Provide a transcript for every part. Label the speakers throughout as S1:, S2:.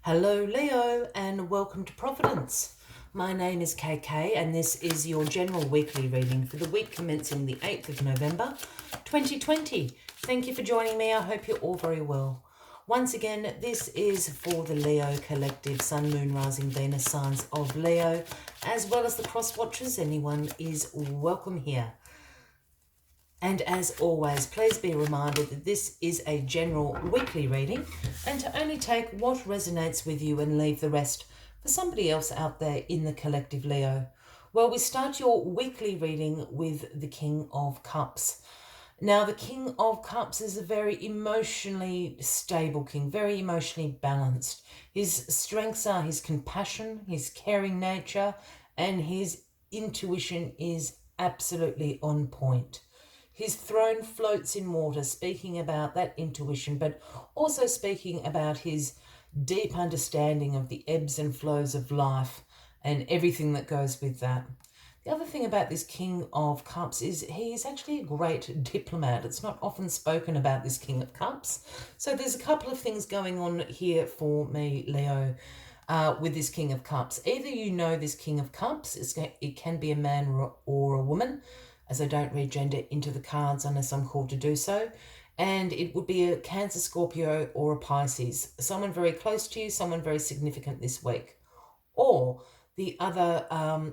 S1: Hello Leo and welcome to Providence. My name is KK and this is your general weekly reading for the week commencing the 8th of November 2020. Thank you for joining me. I hope you're all very well. Once again, this is for the Leo collective, Sun, Moon, Rising, Venus signs of Leo, as well as the cross watchers. Anyone is welcome here. And as always, please be reminded that this is a general weekly reading and to only take what resonates with you and leave the rest for somebody else out there in the collective Leo. Well, we start your weekly reading with the King of Cups. Now, the King of Cups is a very emotionally stable king, very emotionally balanced. His strengths are his compassion, his caring nature, and his intuition is absolutely on point. His throne floats in water, speaking about that intuition, but also speaking about his deep understanding of the ebbs and flows of life and everything that goes with that. The other thing about this King of Cups is he is actually a great diplomat. It's not often spoken about, this King of Cups. So there's a couple of things going on here for me, Leo, with this King of Cups. Either you know this King of Cups, it can be a man or a woman, as I don't read gender into the cards unless I'm called to do so. And it would be a Cancer, Scorpio, or a Pisces. Someone very close to you, someone very significant this week. Or the other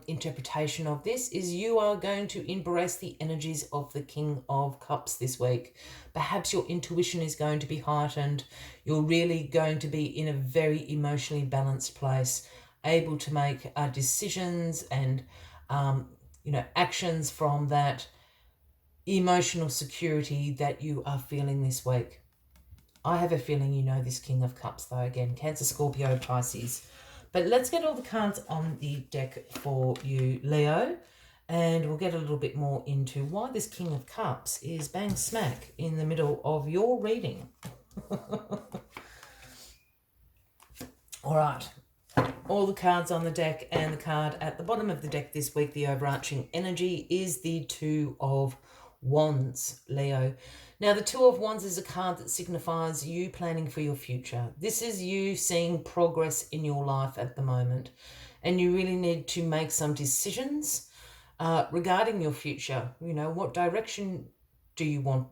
S1: interpretation of this is you are going to embrace the energies of the King of Cups this week. Perhaps your intuition is going to be heightened. You're really going to be in a very emotionally balanced place, able to make decisions and actions from that emotional security that you are feeling this week. I have a feeling you know this King of Cups, though. Again, Cancer, Scorpio, Pisces. But let's get all the cards on the deck for you, Leo, and we'll get a little bit more into why this King of Cups is bang smack in the middle of your reading. All right. All the cards on the deck, and the card at the bottom of the deck this week, the overarching energy, is the Two of Wands, Leo. Now, the Two of Wands is a card that signifies you planning for your future. This is you seeing progress in your life at the moment, and you really need to make some decisions regarding your future. You know, what direction do you want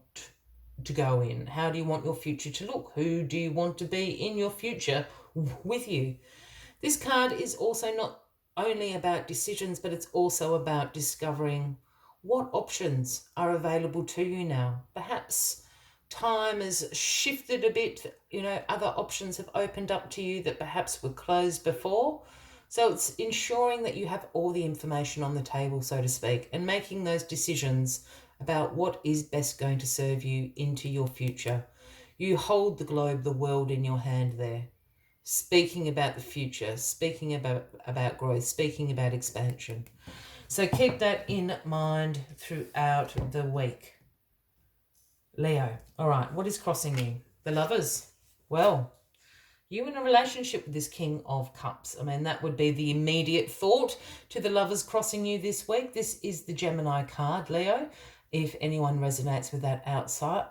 S1: to go in? How do you want your future to look? Who do you want to be in your future with you? This card is also not only about decisions, but it's also about discovering what options are available to you now. Perhaps time has shifted a bit, other options have opened up to you that perhaps were closed before. So it's ensuring that you have all the information on the table, so to speak, and making those decisions about what is best going to serve you into your future. You hold the globe, the world in your hand there. Speaking about the future, speaking about growth, speaking about expansion. So keep that in mind throughout the week. Leo, all right, what is crossing you? The Lovers. Well, you in a relationship with this King of Cups. I mean, that would be the immediate thought to the Lovers crossing you this week. This is the Gemini card, Leo, if anyone resonates with that outside.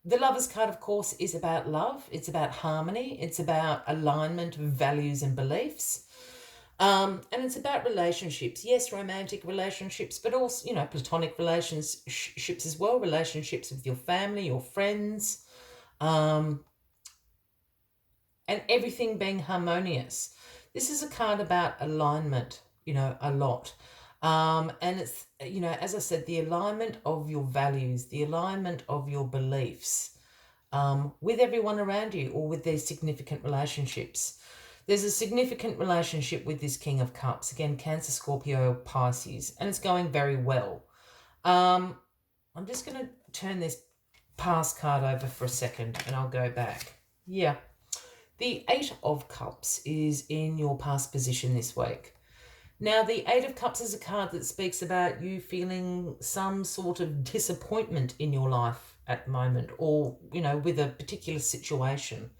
S1: The Lovers card, of course, is about love. It's about harmony. It's about alignment of values and beliefs. And it's about relationships. Yes, romantic relationships, but also, platonic relationships as well. Relationships with your family, your friends, and everything being harmonious. This is a card about alignment, a lot. And it's, as I said, the alignment of your values, the alignment of your beliefs with everyone around you or with their significant relationships. There's a significant relationship with this King of Cups. Again, Cancer, Scorpio, Pisces, and it's going very well. I'm just going to turn this past card over for a second and I'll go back. Yeah. The Eight of Cups is in your past position this week. Now, the Eight of Cups is a card that speaks about you feeling some sort of disappointment in your life at the moment, or, with a particular situation,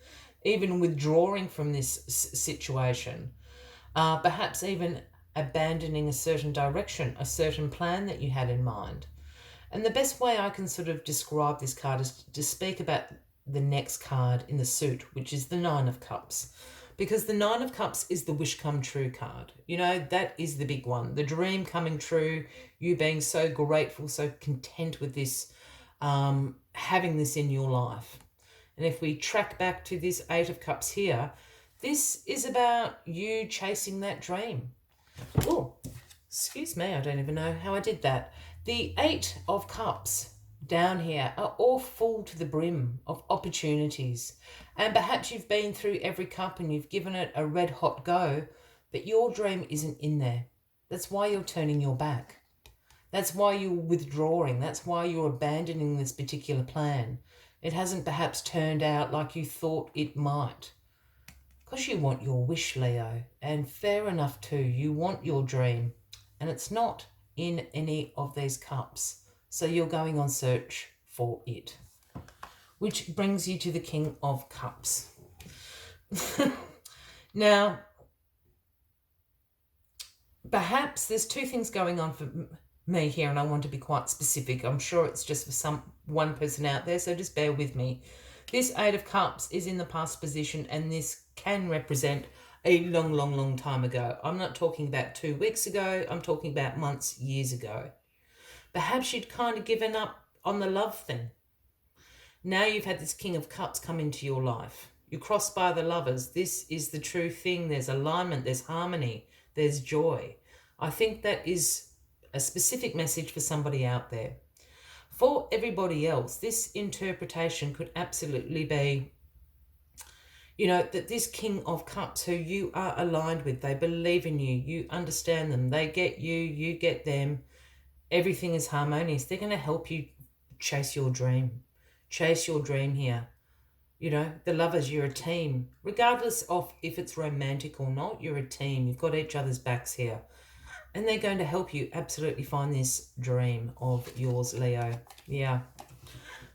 S1: even withdrawing from this situation, perhaps even abandoning a certain direction, a certain plan that you had in mind. And the best way I can sort of describe this card is to speak about the next card in the suit, which is the Nine of Cups. Because the Nine of Cups is the wish come true card. You know, that is the big one. The dream coming true, you being so grateful, so content with this, having this in your life. And if we track back to this Eight of Cups here, this is about you chasing that dream. Oh, excuse me, I don't even know how I did that. The Eight of Cups down here are all full to the brim of opportunities. And perhaps you've been through every cup and you've given it a red hot go, but your dream isn't in there. That's why you're turning your back. That's why you're withdrawing. That's why you're abandoning this particular plan. It hasn't perhaps turned out like you thought it might. Because you want your wish, Leo. And fair enough too. You want your dream. And it's not in any of these cups. So you're going on search for it. Which brings you to the King of Cups. Now, perhaps there's two things going on for me here, and I want to be quite specific. I'm sure it's just for one person out there, so just bear with me. This Eight of Cups is in the past position, and this can represent a long, long, long time ago. I'm not talking about 2 weeks ago. I'm talking about months, years ago. Perhaps you'd kind of given up on the love thing. Now you've had this King of Cups come into your life. You're crossed by the lovers. This is the true thing. There's alignment, there's harmony, there's joy. I think that is a specific message for somebody out there. For everybody else, this interpretation could absolutely be, you know, that this King of Cups who you are aligned with, they believe in you, you understand them, they get you, you get them, everything is harmonious. They're going to help you chase your dream. Chase your dream here. You know, the lovers, you're a team. Regardless of if it's romantic or not, you're a team. You've got each other's backs here. And they're going to help you absolutely find this dream of yours, Leo. Yeah.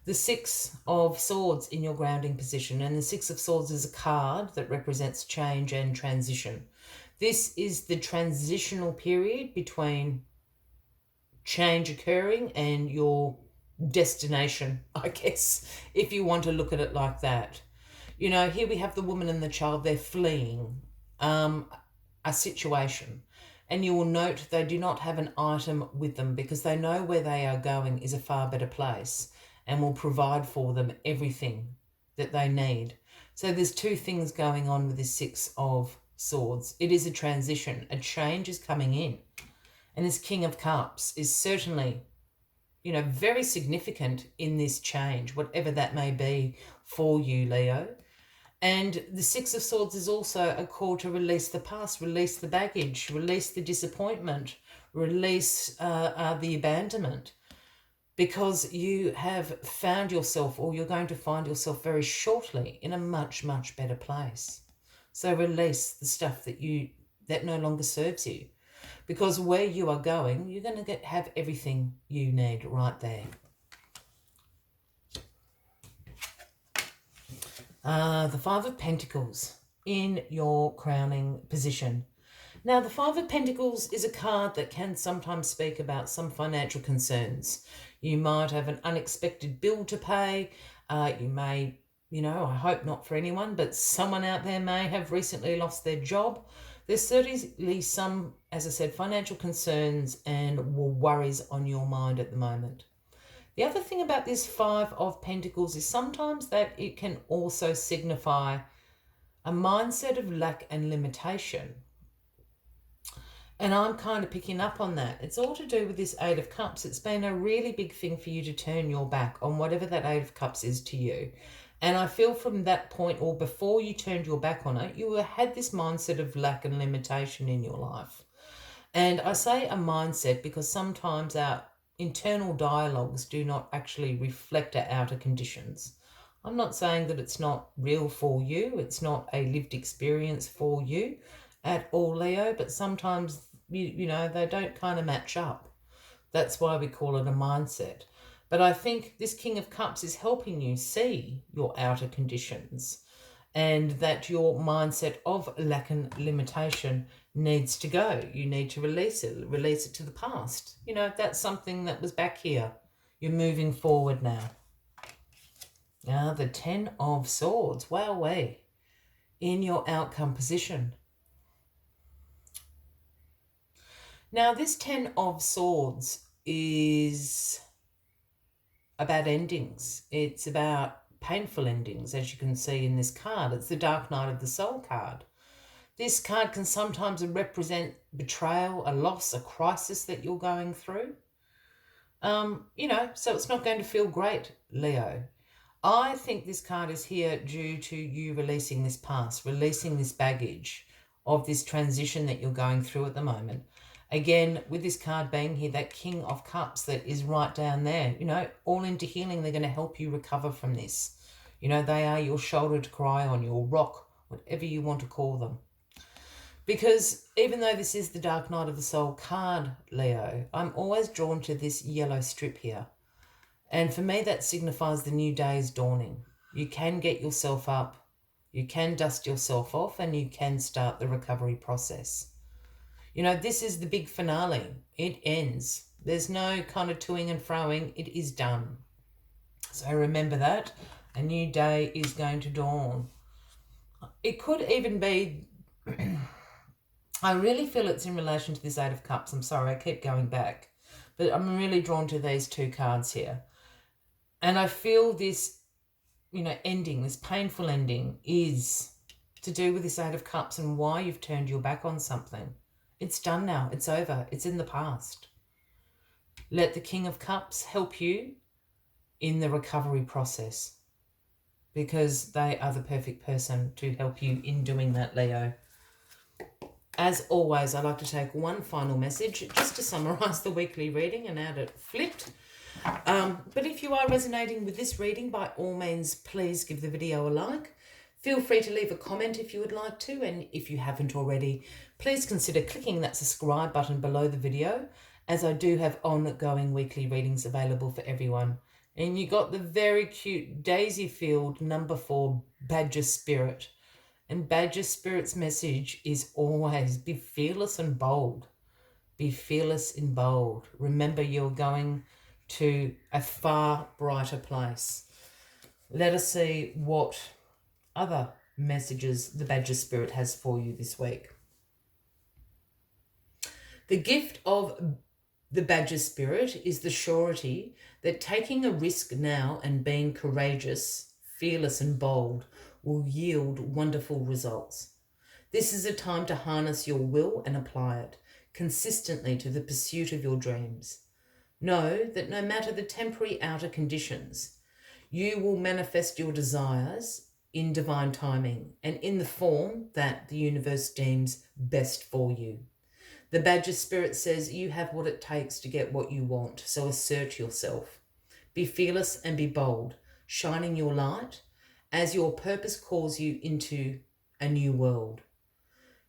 S1: The Six of Swords in your grounding position. And the Six of Swords is a card that represents change and transition. This is the transitional period between change occurring and your destination, I guess, if you want to look at it like that. You know, here we have the woman and the child. They're fleeing a situation. And you will note they do not have an item with them because they know where they are going is a far better place and will provide for them everything that they need. So there's two things going on with this Six of Swords. It is a transition. A change is coming in. And this King of Cups is certainly, you know, very significant in this change, whatever that may be for you, Leo. And the Six of Swords is also a call to release the past, release the baggage, release the disappointment, release the abandonment, because you have found yourself, or you're going to find yourself very shortly, in a much, much better place. So release the stuff that no longer serves you, because where you are going, you're going to have everything you need right there. The Five of Pentacles in your crowning position. Now, the Five of Pentacles is a card that can sometimes speak about some financial concerns. You might have an unexpected bill to pay. You may, you know, I hope not for anyone, but someone out there may have recently lost their job. There's certainly some, as I said, financial concerns and worries on your mind at the moment. The other thing about this Five of Pentacles is sometimes that it can also signify a mindset of lack and limitation. And I'm kind of picking up on that. It's all to do with this Eight of Cups. It's been a really big thing for you to turn your back on whatever that Eight of Cups is to you. And I feel from that point, or before you turned your back on it, you had this mindset of lack and limitation in your life. And I say a mindset because sometimes our internal dialogues do not actually reflect our outer conditions. I'm not saying that it's not real for you. It's not a lived experience for you at all, Leo, but sometimes, you know, they don't kind of match up. That's why we call it a mindset. But I think this King of Cups is helping you see your outer conditions, and that your mindset of lack and limitation needs to go. You need to release it to the past. You know, that's something that was back here. You're moving forward now. The 10 of Swords. Wowee. In your outcome position. Now, this 10 of Swords is about endings. It's about painful endings, as you can see in this card. It's the Dark Night of the Soul card. This card can sometimes represent betrayal, a loss, a crisis that you're going through. So it's not going to feel great, Leo. I think this card is here due to you releasing this past, releasing this baggage of this transition that you're going through at the moment. Again, with this card being here, that King of Cups that is right down there, all into healing, they're going to help you recover from this. They are your shoulder to cry on, your rock, whatever you want to call them. Because even though this is the Dark Night of the Soul card, Leo, I'm always drawn to this yellow strip here. And for me, that signifies the new day is dawning. You can get yourself up, you can dust yourself off, and you can start the recovery process. This is the big finale. It ends. There's no kind of toing and froing. It is done. So remember that. A new day is going to dawn. It could even be... I really feel it's in relation to this Eight of Cups. I'm sorry, I keep going back. But I'm really drawn to these two cards here. And I feel this, ending, this painful ending is to do with this Eight of Cups and why you've turned your back on something. It's done now. It's over. It's in the past. Let the King of Cups help you in the recovery process because they are the perfect person to help you in doing that, Leo. As always, I'd like to take one final message just to summarise the weekly reading and add it flipped. But if you are resonating with this reading, by all means, please give the video a like. Feel free to leave a comment if you would like to. And if you haven't already, please consider clicking that subscribe button below the video, as I do have ongoing weekly readings available for everyone. And you got the very cute Daisy Field number 4 Badger Spirit. And Badger Spirit's message is always be fearless and bold. Be fearless and bold. Remember, you're going to a far brighter place. Let us see what other messages the Badger Spirit has for you this week. The gift of the Badger Spirit is the surety that taking a risk now and being courageous, fearless and bold will yield wonderful results. This is a time to harness your will and apply it consistently to the pursuit of your dreams. Know that no matter the temporary outer conditions, you will manifest your desires in divine timing and in the form that the universe deems best for you. The Badger Spirit says you have what it takes to get what you want, so assert yourself. Be fearless and be bold, shining your light as your purpose calls you into a new world.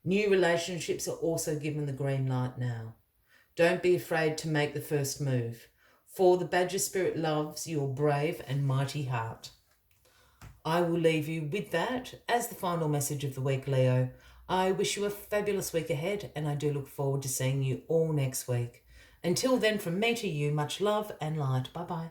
S1: New relationships are also given the green light now. Don't be afraid to make the first move, for the Badger Spirit loves your brave and mighty heart. I will leave you with that as the final message of the week, Leo. I wish you a fabulous week ahead, and I do look forward to seeing you all next week. Until then, from me to you, much love and light. Bye-bye.